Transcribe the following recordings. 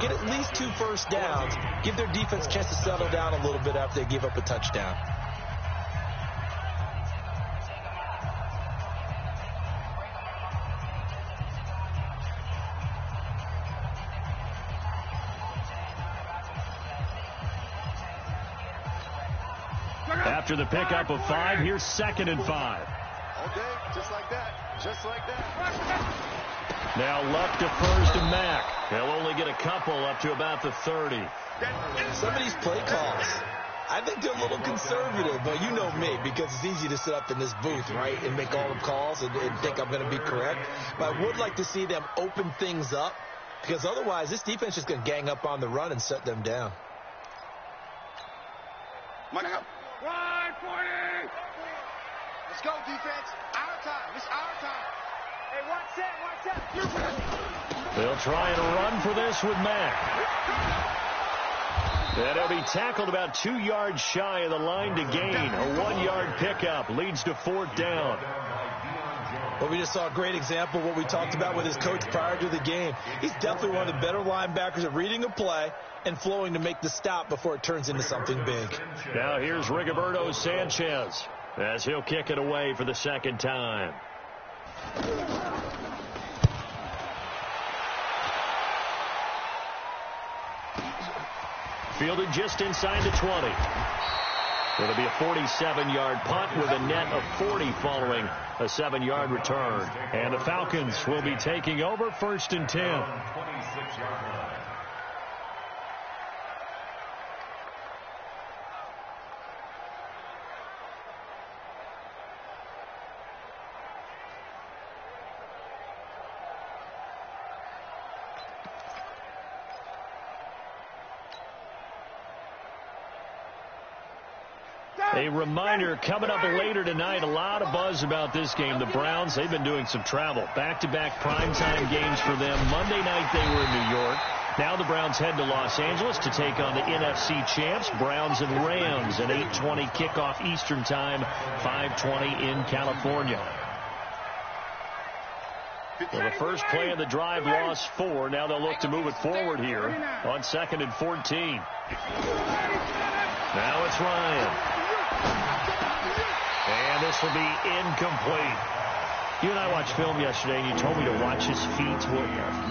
get at least 2 first downs, give their defense a chance to settle down a little bit after they give up a touchdown. After the pickup of 5, here's 2nd and 5. Okay, just like that. Just like that. Now left to first and Mack. He'll only get a couple up to about the 30. Some of these play calls, I think they're a little conservative, but you know me, because it's easy to sit up in this booth, right, and make all the calls and think I'm going to be correct. But I would like to see them open things up, because otherwise this defense is going to gang up on the run and shut them down. Money up. 140. Let's go, defense. Our time. It's our time. Hey, watch that. They'll try and run for this with Mack. And he'll be tackled about 2 yards shy of the line to gain. A 1-yard pickup leads to 4th down. Well, we just saw a great example of what we talked about with his coach prior to the game. He's definitely one of the better linebackers at reading a play and flowing to make the stop before it turns into something big. Now here's Rigoberto Sanchez as he'll kick it away for the 2nd time. Fielded just inside the 20. It'll be a 47-yard punt with a net of 40 following a 7-yard return. And the Falcons will be taking over 1st and 10. A reminder, coming up later tonight, a lot of buzz about this game. The Browns, they've been doing some travel. Back-to-back primetime games for them. Monday night they were in New York. Now the Browns head to Los Angeles to take on the NFC champs, Browns and Rams. An 8:20 kickoff Eastern time, 5:20 in California. Well, the first play of the drive lost 4. Now they'll look to move it forward here on 2nd and 14. Now it's Ryan. And this will be incomplete. You and I watched film yesterday, and you told me to watch his feet. For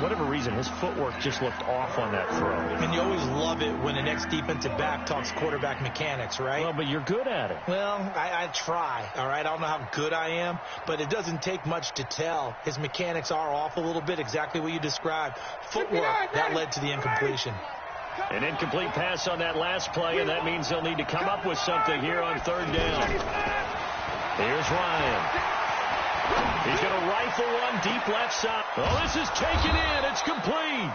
whatever reason, his footwork just looked off on that throw. And you always love it when the next defensive back talks quarterback mechanics, right? Well, but you're good at it. Well, I try, all right? I don't know how good I am, but it doesn't take much to tell. His mechanics are off a little bit, exactly what you described. Footwork, that led to the incompletion. An incomplete pass on that last play, and that means they'll need to come up with something here on 3rd down. Here's Ryan. He's going to rifle one deep left side. Oh, this is taken in. It's complete.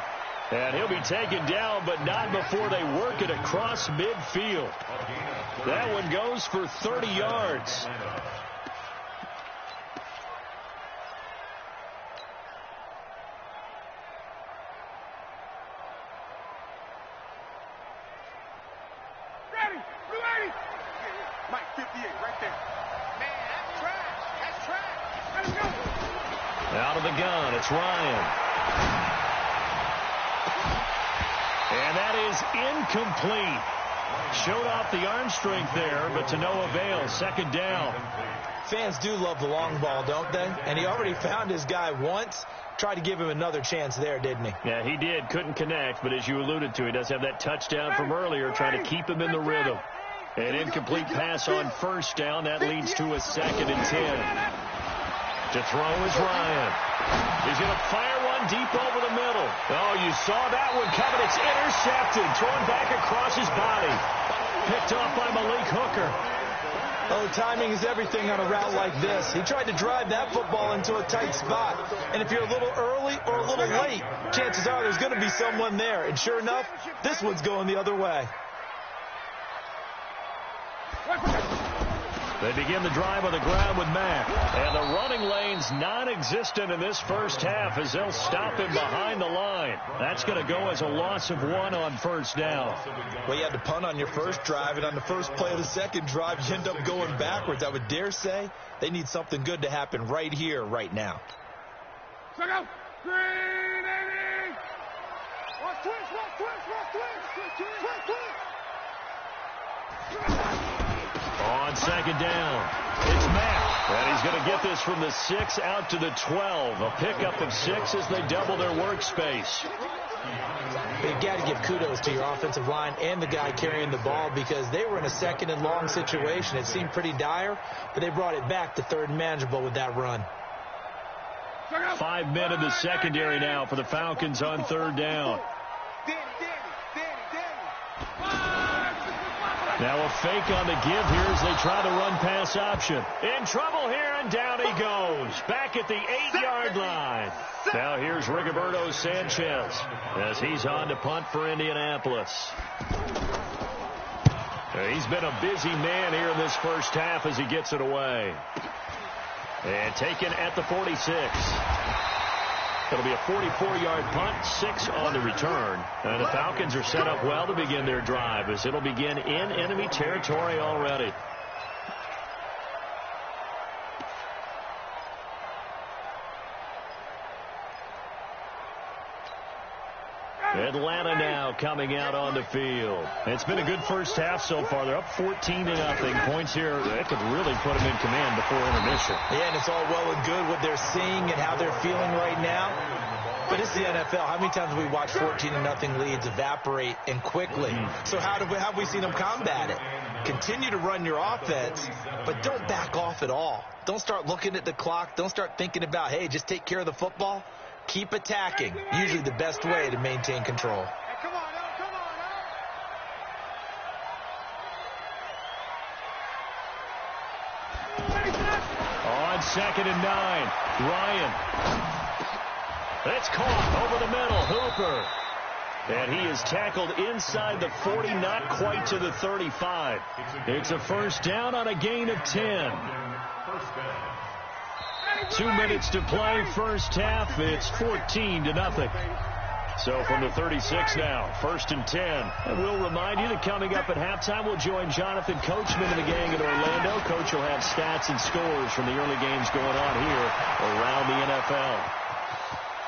And he'll be taken down, but not before they work it across midfield. That one goes for 30 yards. Out of the gun, it's Ryan. And that is incomplete. Showed off the arm strength there, but to no avail. 2nd down. Fans do love the long ball, don't they? And he already found his guy once. Tried to give him another chance there, didn't he? Yeah, he did. Couldn't connect, but as you alluded to, he does have that touchdown from earlier, trying to keep him in the rhythm. An incomplete pass on 1st down. That leads to a 2nd and 10. To throw is Ryan. He's going to fire one deep over the middle. Oh, you saw that one coming. It's intercepted. Thrown back across his body. Picked off by Malik Hooker. Oh, timing is everything on a route like this. He tried to drive that football into a tight spot. And if you're a little early or a little late, chances are there's going to be someone there. And sure enough, this one's going the other way. They begin the drive on the ground with Mack. And the running lane's non-existent in this first half as they'll stop him behind the line. That's going to go as a loss of 1 on 1st down. Well, you had to punt on your first drive, and on the first play of the second drive, you end up going backwards. I would dare say they need something good to happen right here, right now. On second down, it's Mack. And he's going to get this from the 6 out to the 12. A pickup of 6 as they double their workspace. You've got to give kudos to your offensive line and the guy carrying the ball because they were in a second and long situation. It seemed pretty dire, but they brought it back to third and manageable with that run. 5 men in the secondary now for the Falcons on third down. Now a fake on the give here as they try the run-pass option. In trouble here, and down he goes. Back at the 8-yard line. Now here's Rigoberto Sanchez as he's on to punt for Indianapolis. He's been a busy man here in this first half as he gets it away. And taken at the 46. It'll be a 44-yard punt, 6 on the return. And the Falcons are set up well to begin their drive as it'll begin in enemy territory already. Atlanta now coming out on the field. It's been a good first half so far. They're up 14-0. Points here that could really put them in command before intermission. Yeah, and it's all well and good what they're seeing and how they're feeling right now. But it's the NFL. How many times have we watched 14-0 leads evaporate and quickly? So how have we seen them combat it? Continue to run your offense, but don't back off at all. Don't start looking at the clock. Don't start thinking about, hey, just take care of the football. Keep attacking. Usually the best way to maintain control. Hey, come on, now, come on, now. On 2nd and 9, Ryan. It's caught over the middle. Hooper. And he is tackled inside the 40, not quite to the 35. It's a first down on a gain of 10. 2 minutes to play first half. It's 14-0. So from the 36 now, 1st and 10. And we'll remind you that coming up at halftime, we'll join Jonathan Coachman and the gang in Orlando. Coach will have stats and scores from the early games going on here around the NFL.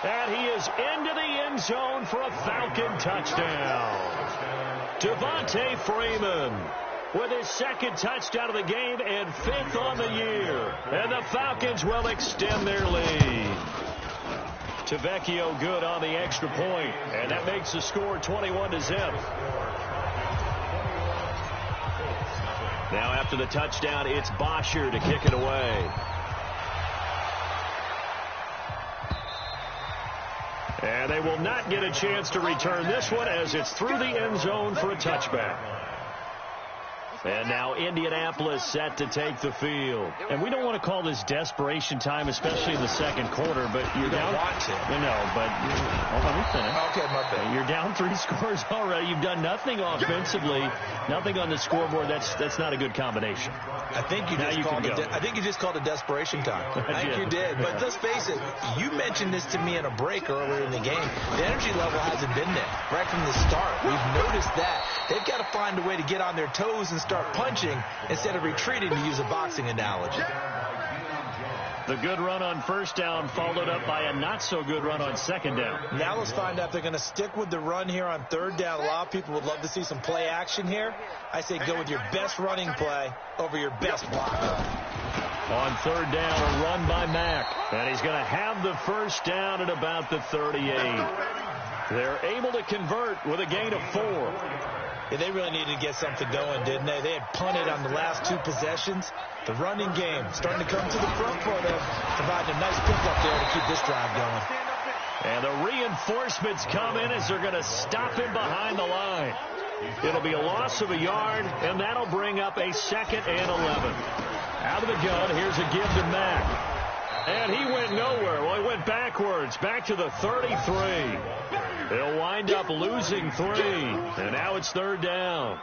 And he is into the end zone for a Falcon touchdown. Devontae Freeman with his 2nd touchdown of the game and 5th on the year. And the Falcons will extend their lead. Tavecchio good on the extra point, and that makes the score 21-0. Now after the touchdown, it's Bosher to kick it away. And they will not get a chance to return this one as it's through the end zone for a touchback. And now Indianapolis set to take the field. And we don't want to call this desperation time, especially in the second quarter, but you're down. No, but let me finish. Okay, my bad. You're down 3 scores already. You've done nothing offensively, nothing on the scoreboard. That's not a good combination. I think you just called it desperation time. I think you did. But let's face it, you mentioned this to me in a break earlier in the game. The energy level hasn't been there right from the start. We've noticed that. They've got to find a way to get on their toes and start punching instead of retreating, to use a boxing analogy. The good run on first down followed up by a not-so-good run on second down. Now let's find out if they're going to stick with the run here on third down. A lot of people would love to see some play action here. I say go with your best running play over your best block. On third down, a run by Mack. And he's going to have the first down at about the 38. They're able to convert with a gain of 4. Yeah, they really needed to get something going, didn't they? They had punted on the last 2 possessions. The running game starting to come to the front for them, providing a nice pickup there to keep this drive going. And the reinforcements come in as they're going to stop him behind the line. It'll be a loss of a yard, and that'll bring up a 2nd and 11. Out of the gun, here's a give to Mack. And he went nowhere. Well, he went backwards, back to the 33. They'll wind up losing 3. And now it's third down.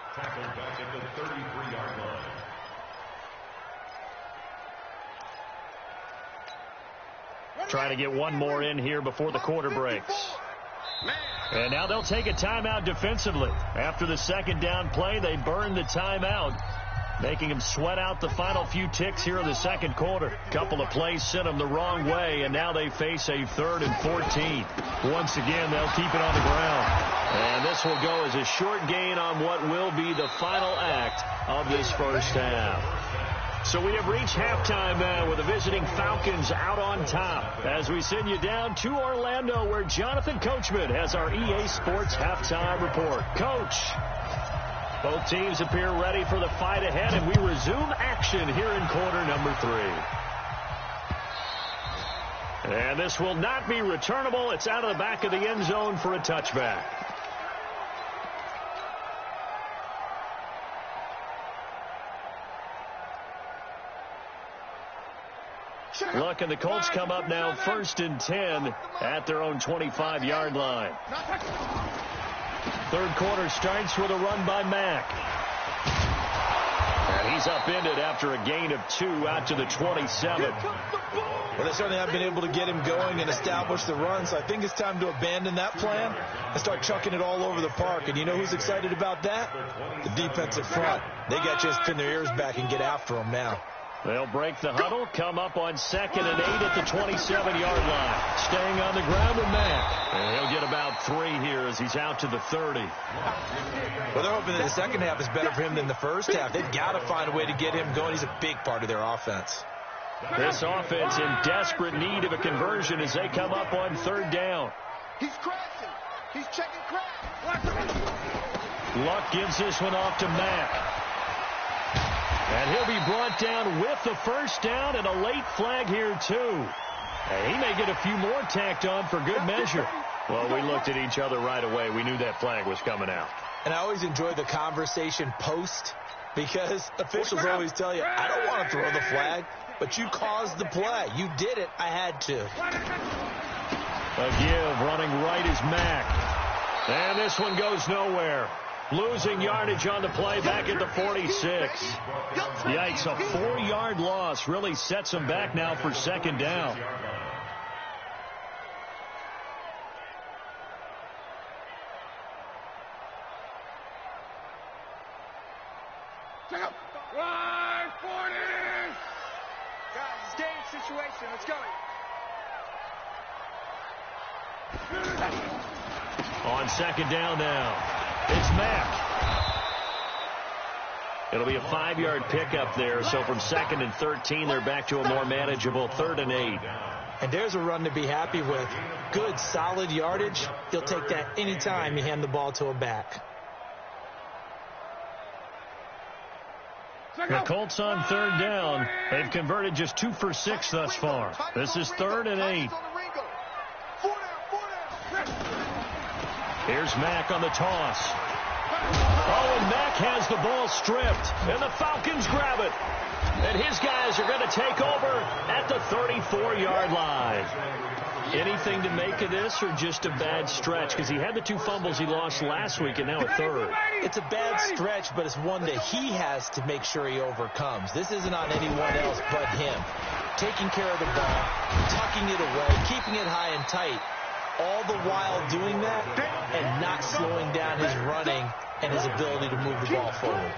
Trying to get one more in here before the quarter breaks. And now they'll take a timeout defensively. After the second down play, they burn the timeout. making him sweat out the final few ticks here in the second quarter. Couple of plays sent him the wrong way, and now they face a 3rd and 14. Once again, they'll keep it on the ground. And this will go as a short gain on what will be the final act of this first half. So we have reached halftime now with the visiting Falcons out on top as we send you down to Orlando where Jonathan Coachman has our EA Sports halftime report. Coach. Both teams appear ready for the fight ahead, and we resume action here in quarter number 3. And this will not be returnable. It's out of the back of the end zone for a touchback. Look, and the Colts come up now 1st and 10 at their own 25-yard line. Third quarter starts with a run by Mack. And he's upended after a gain of 2 out to the 27. Well, they certainly haven't been able to get him going and establish the run, so I think it's time to abandon that plan and start chucking it all over the park. And you know who's excited about that? The defensive front. They got to just pin their ears back and get after him now. They'll break the huddle, come up on 2nd and 8 at the 27-yard line. Staying on the ground with Mack. And he'll get about 3 here as he's out to the 30. Well, they're hoping that the second half is better for him than the first half. They've got to find a way to get him going. He's a big part of their offense. This offense in desperate need of a conversion as they come up on 3rd down. He's crashing. He's checking crash. Luck gives this one off to Mack. And he'll be brought down with the first down and a late flag here, too. And he may get a few more tacked on for good measure. Well, we looked at each other right away. We knew that flag was coming out. And I always enjoy the conversation post because officials always tell you, I don't want to throw the flag, but you caused the play. You did it. I had to. A give running right is Mack. And this one goes nowhere. Losing yardage on the play back at the 46. Yikes, a 4-yard loss really sets him back now for 2nd down. Line 40! Guys, stay in situation. Let's go. On 2nd down now. It's Mack. It'll be a 5-yard pickup there. So from 2nd and 13, they're back to a more manageable 3rd and 8. And there's a run to be happy with. Good, solid yardage. He'll take that anytime you hand the ball to a back. The Colts on 3rd down. They've converted just 2 for 6 thus far. This is 3rd and 8. Here's Mack on the toss. Oh, and Mack has the ball stripped, and the Falcons grab it. And his guys are going to take over at the 34-yard line. Anything to make of this or just a bad stretch? Because he had the 2 fumbles he lost last week and now a 3rd. It's a bad stretch, but it's one that he has to make sure he overcomes. This isn't on anyone else but him. Taking care of the ball, tucking it away, keeping it high and tight. All the while doing that and not slowing down his running and his ability to move the ball forward.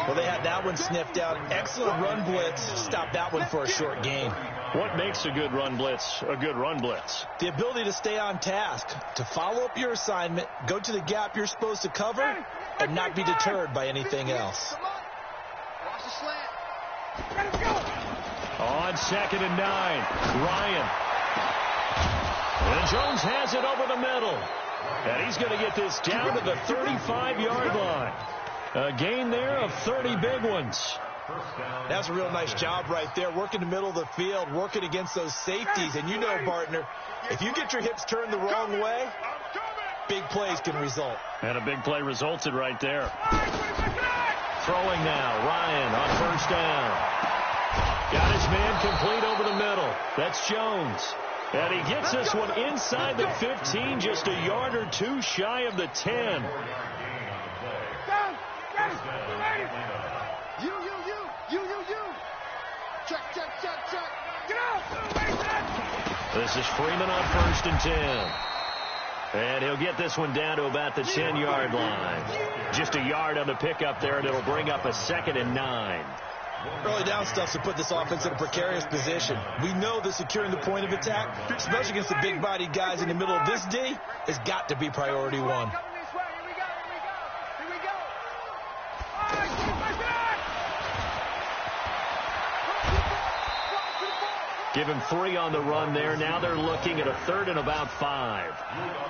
Well, they had that one sniffed out. Excellent run blitz. Stopped that one for a short gain. What makes a good run blitz a good run blitz? The ability to stay on task, to follow up your assignment, go to the gap you're supposed to cover, and not be deterred by anything else. Watch the slant. On 2nd and 9, Ryan. And Jones has it over the middle. And he's going to get this down to the 35-yard line. A gain there of 30 big ones. That's a real nice job right there. Working the middle of the field, working against those safeties. And you know, partner, if you get your hips turned the wrong way, big plays can result. And a big play resulted right there. Throwing now, Ryan on 1st down. Got his man complete over the middle. That's Jones. And he gets this one inside the 15, just a yard or 2 shy of the 10. You. Check. Get out. This is Freeman on 1st and 10. And he'll get this one down to about the 10-yard line. Just a yard on the pickup there, and it'll bring up a 2nd and 9. Early down stuff to put this offense in a precarious position. We know that securing the point of attack, especially against the big-bodied guys in the middle of this D, has got to be priority one. Give him 3 on the run there. Now they're looking at a 3rd and about 5.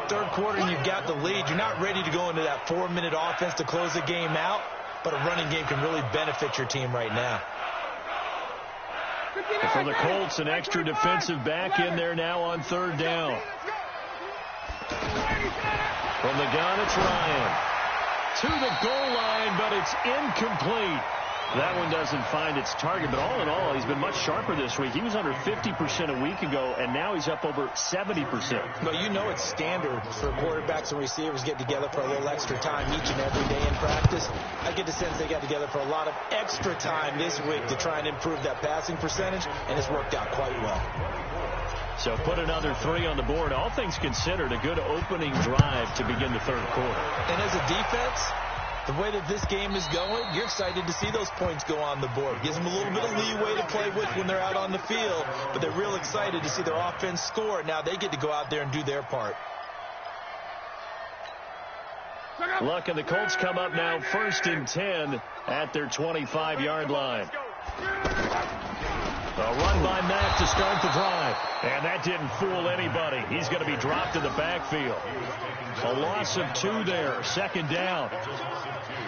Third quarter, and you've got the lead. You're not ready to go into that 4-minute offense to close the game out, but a running game can really benefit your team right now. For the Colts, an extra defensive back in there now on 3rd down. From the gun, it's Ryan. To the goal line, but it's incomplete. That one doesn't find its target, but all in all, he's been much sharper this week. He was under 50% a week ago, and now he's up over 70%. Well, you know it's standard for quarterbacks and receivers getting together for a little extra time each and every day in practice. I get the sense they got together for a lot of extra time this week to try and improve that passing percentage, and it's worked out quite well. So put another 3 on the board. All things considered, a good opening drive to begin the 3rd quarter. And as a defense, the way that this game is going, you're excited to see those points go on the board. Gives them a little bit of leeway to play with when they're out on the field, but they're real excited to see their offense score. Now they get to go out there and do their part. Look, and the Colts come up now 1st and 10 at their 25-yard line. A run by Mack to start the drive. And that didn't fool anybody. He's going to be dropped in the backfield. A loss of 2 there. 2nd down.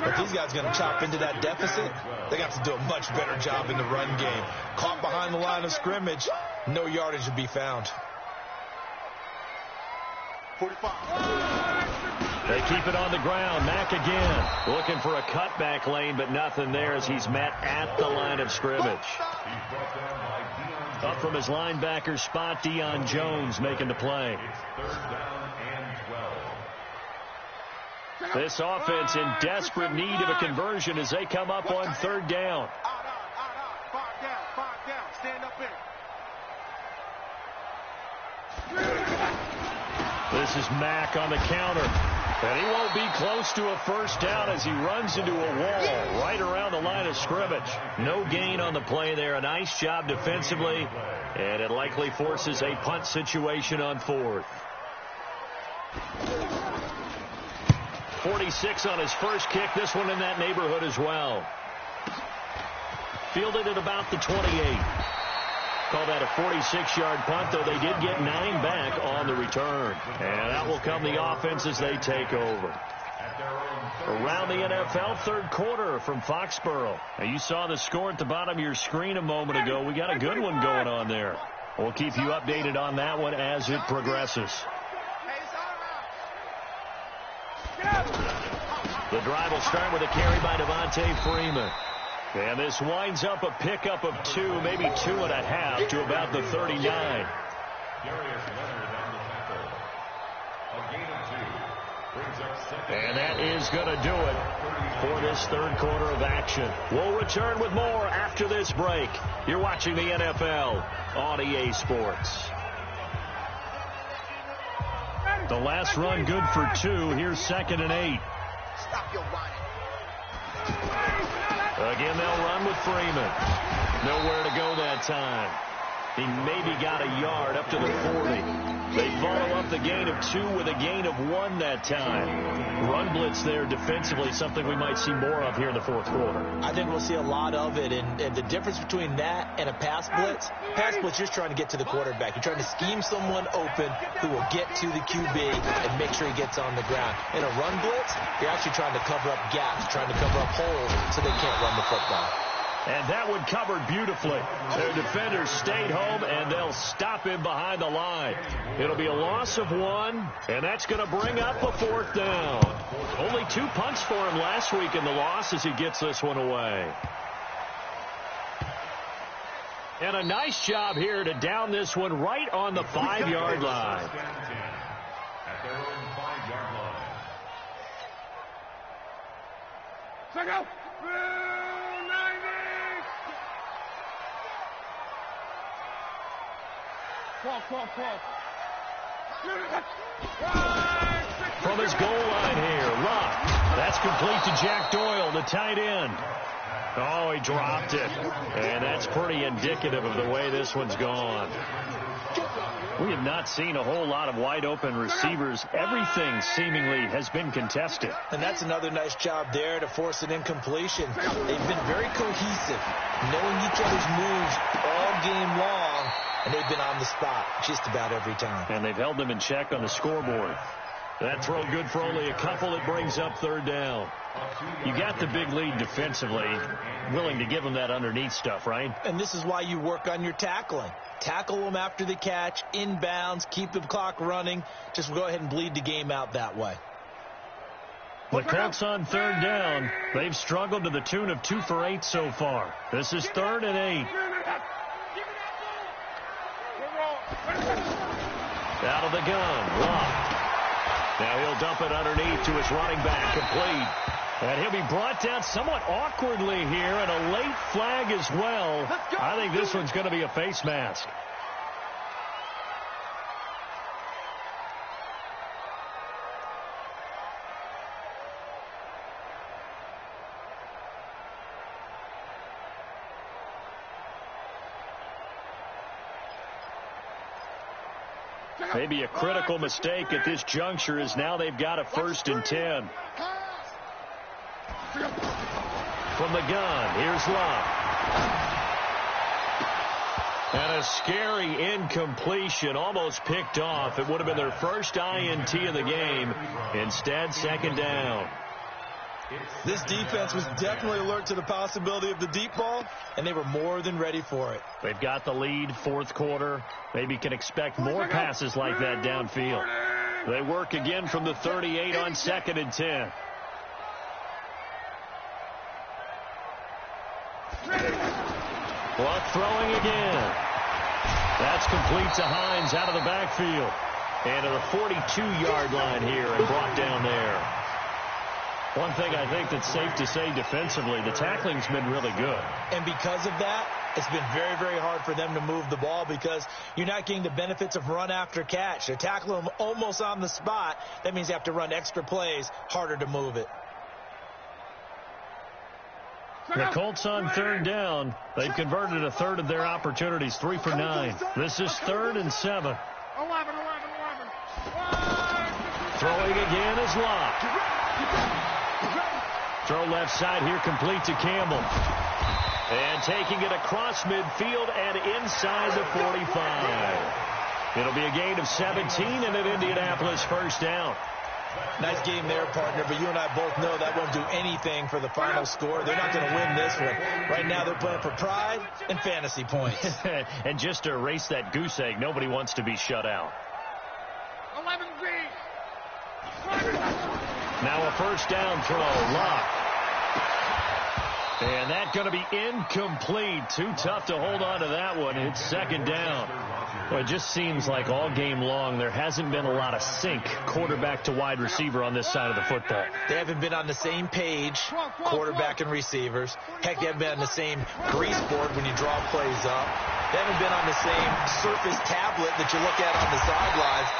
If these guys are going to chop into that deficit, they got to do a much better job in the run game. Caught behind the line of scrimmage, no yardage to be found. 45. They keep it on the ground. Mack again. Looking for a cutback lane, but nothing there as he's met at the line of scrimmage. Up from his linebacker spot, Deion Jones making the play. This offense in desperate need of a conversion as they come up on 3rd down. 5 down. Stand up in. This is Mack on the counter. And he won't be close to a 1st down as he runs into a wall right around the line of scrimmage. No gain on the play there. A nice job defensively. And it likely forces a punt situation on 4th. 46 on his first kick. This one in that neighborhood as well. Fielded at about the 28. Call that a 46-yard punt, though they did get 9 back on the return. And that will come the offense as they take over. Around the NFL, 3rd quarter from Foxborough. Now, you saw the score at the bottom of your screen a moment ago. We got a good one going on there. We'll keep you updated on that one as it progresses. The drive will start with a carry by Devontae Freeman. And this winds up a pickup of 2, maybe 2.5 to about the 39. And that is going to do it for this 3rd quarter of action. We'll return with more after this break. You're watching the NFL on EA Sports. The last run good for 2. Here's 2nd and 8. Stop your running. Again, they'll run with Freeman. Nowhere to go that time. He maybe got a yard up to the 40. They follow up the gain of 2 with a gain of 1 that time. Run blitz there defensively, something we might see more of here in the 4th quarter. I think we'll see a lot of it, and the difference between that and a pass blitz, you're just trying to get to the quarterback. You're trying to scheme someone open who will get to the QB and make sure he gets on the ground. In a run blitz, you're actually trying to cover up gaps, trying to cover up holes so they can't run the football. And that one covered beautifully. Their defenders stayed home, and they'll stop him behind the line. It'll be a loss of 1, and that's going to bring up a 4th down. Only 2 punts for him last week in the loss as he gets this one away. And a nice job here to down this one right on the 5-yard line. At their own 5-yard line. Check out. 12. from his goal line here. Luck. That's complete to Jack Doyle, the tight end. Oh, he dropped it. And that's pretty indicative of the way this one's gone. We have not seen a whole lot of wide-open receivers. Everything seemingly has been contested. And that's another nice job there to force an incompletion. They've been very cohesive, knowing each other's moves all game long, and they've been on the spot just about every time. And they've held them in check on the scoreboard. That throw good for only a couple. It brings up third down. You got the big lead defensively, willing to give them that underneath stuff, right? And this is why you work on your tackling. Tackle them after the catch, inbounds, keep the clock running. Just go ahead and bleed the game out that way. The Colts on third down. They've struggled to the tune of 2 for 8 so far. This is 3rd and 8. Out of the gun. Locked. Now he'll dump it underneath to his running back, complete. And he'll be brought down somewhat awkwardly here, and a late flag as well. I think this one's going to be a face mask. Maybe a critical mistake at this juncture, as now they've got a 1st and 10. From the gun, here's Love. And a scary incompletion, almost picked off. It would have been their first INT of the game. Instead, 2nd down. This defense was definitely alert to the possibility of the deep ball, and they were more than ready for it. They've got the lead, 4th quarter. Maybe can expect more passes like that downfield. They work again from the 38 on 2nd and 10. Luck throwing again. That's complete to Hines out of the backfield. And to the 42-yard line here and brought down there. One thing I think that's safe to say defensively, the tackling's been really good. And because of that, it's been very, very hard for them to move the ball because you're not getting the benefits of run after catch. They're tackling them almost on the spot. That means you have to run extra plays, harder to move it. The Colts on 3rd down. They've converted a 1/3 of their opportunities, 3 for 9. This is 3rd and 7. 11. Throwing again is Locke. Throw left side here, complete to Campbell. And taking it across midfield and inside the 45. It'll be a gain of 17 and an Indianapolis 1st down. Nice game there, partner, but you and I both know that won't do anything for the final score. They're not going to win this one. Right now they're playing for pride and fantasy points. And just to erase that goose egg, nobody wants to be shut out. 11B. Now a 1st down throw. Lock. And that's going to be incomplete. Too tough to hold on to that one. It's 2nd down. Well, it just seems like all game long there hasn't been a lot of sync quarterback to wide receiver on this side of the football. They haven't been on the same page, quarterback and receivers. Heck, they haven't been on the same grease board when you draw plays up. They haven't been on the same Surface tablet that you look at on the sidelines.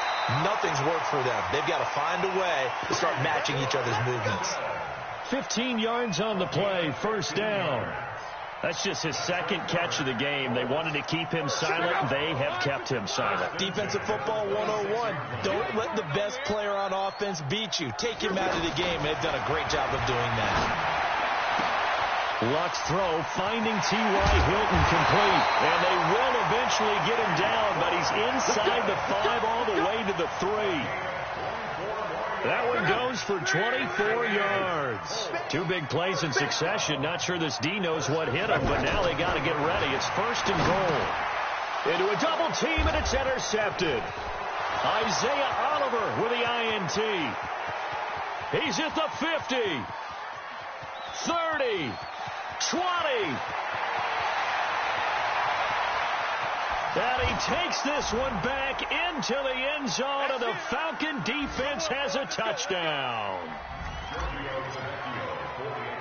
Nothing's worked for them. They've got to find a way to start matching each other's movements. 15 yards on the play, 1st down. That's just his 2nd catch of the game. They wanted to keep him silent. They have kept him silent. Defensive football 101. Don't let the best player on offense beat you. Take him out of the game. They've done a great job of doing that. Luck's throw, finding T.Y. Hilton complete. And they will eventually get him down, but he's inside the 5 all the way to the 3. That one goes for 24 yards. 2 big plays in succession. Not sure this D knows what hit him, but now they got to get ready. It's 1st and goal. Into a double team, and it's intercepted. Isaiah Oliver with the INT. He's at the 50. 30. 20. And he takes this one back into the end zone, and the Falcon defense has a touchdown.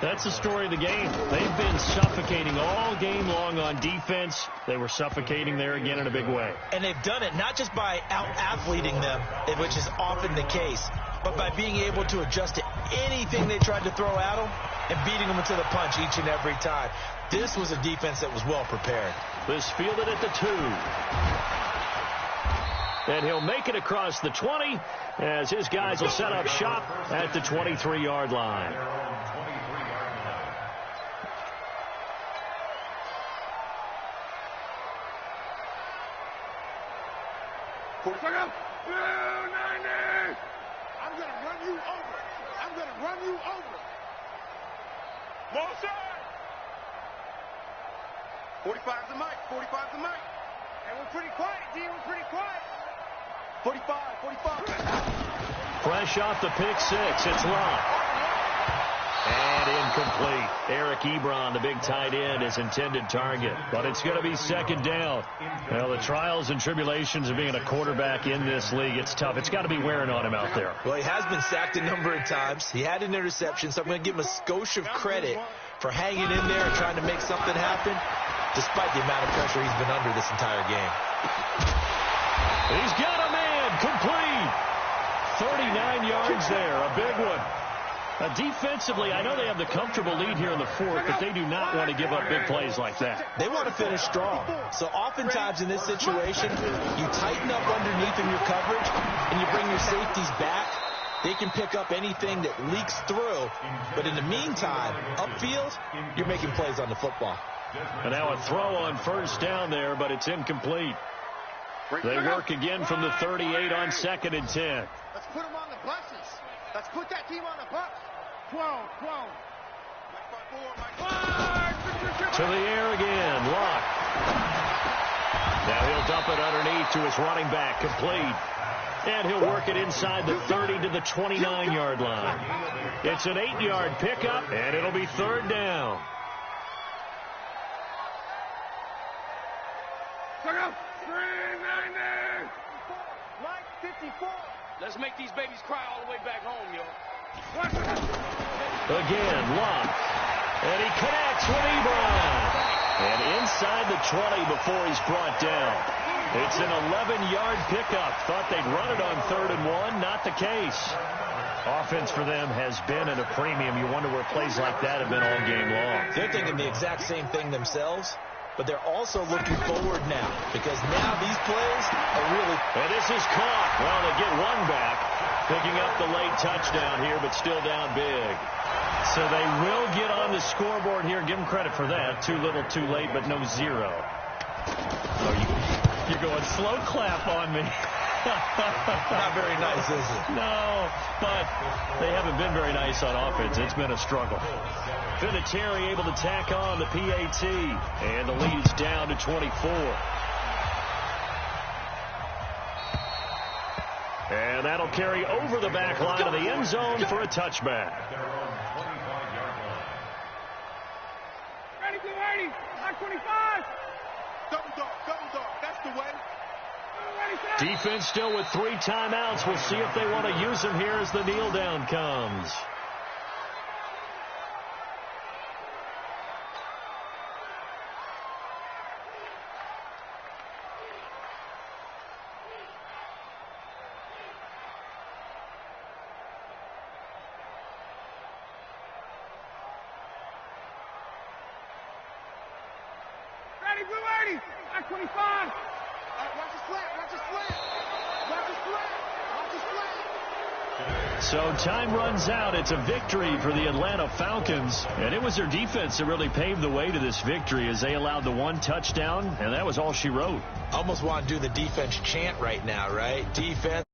That's the story of the game. They've been suffocating all game long on defense. They were suffocating there again in a big way. And they've done it not just by out-athleting them, which is often the case, but by being able to adjust to anything they tried to throw at them and beating them into the punch each and every time. This was a defense that was well prepared. This fielded at the 2. And he'll make it across the 20 as his guys will set up shop at the 23-yard line. I'm going to run you over. I'm going to run you over. Motion. 45's the mic. 45's the mic. Hey, we're pretty quiet, D. We're pretty quiet. 45. Fresh off the pick 6. It's locked. And incomplete. Eric Ebron, the big tight end, his intended target. But it's going to be second down. Well, the trials and tribulations of being a quarterback in this league, it's tough. It's got to be wearing on him out there. Well, he has been sacked a number of times. He had an interception, so I'm going to give him a skosh of credit for hanging in there and trying to make something happen, despite the amount of pressure he's been under this entire game. He's got a man complete. 39 yards there, a big one. Defensively, I know they have the comfortable lead here in the 4th, but they do not want to give up big plays like that. They want to finish strong. So oftentimes in this situation, you tighten up underneath in your coverage, and you bring your safeties back. They can pick up anything that leaks through. But in the meantime, upfield, you're making plays on the football. And now a throw on first down there, but it's incomplete. They work again from the 38 on 2nd and 10. Let's put them on the buses. Let's put that team on the bus. 12. To the air again. Lock. Now he'll dump it underneath to his running back. Complete. And he'll work it inside the 30 to the 29-yard line. It's an 8-yard pickup, and it'll be third down. Mike, 54. Let's make these babies cry all the way back home, yo. Again, Locke. And he connects with Ebron. And inside the 20 before he's brought down. It's an 11-yard pickup. Thought they'd run it on 3rd and 1. Not the case. Offense for them has been at a premium. You wonder where plays like that have been all game long. They're thinking the exact same thing themselves, but they're also looking forward now, because now these plays are really... And this is caught. Well, they get one back, picking up the late touchdown here, but still down big. So they will get on the scoreboard here. Give them credit for that. Too little, too late, but no 0. Oh, you're going slow clap on me. Not very nice, is it? No, but they haven't been very nice on offense. It's been a struggle. Vinatieri able to tack on the PAT, and the lead's down to 24. And that'll carry over the back line of the end zone for a touchback. Ready, ready. 25. Double dog. That's the way. Defense still with 3 timeouts. We'll see if they want to use them here as the kneel down comes. Ready, blue 80. 25. Watch the slant. So time runs out. It's a victory for the Atlanta Falcons. And it was their defense that really paved the way to this victory as they allowed the 1 touchdown, and that was all she wrote. Almost want to do the defense chant right now, right? Defense.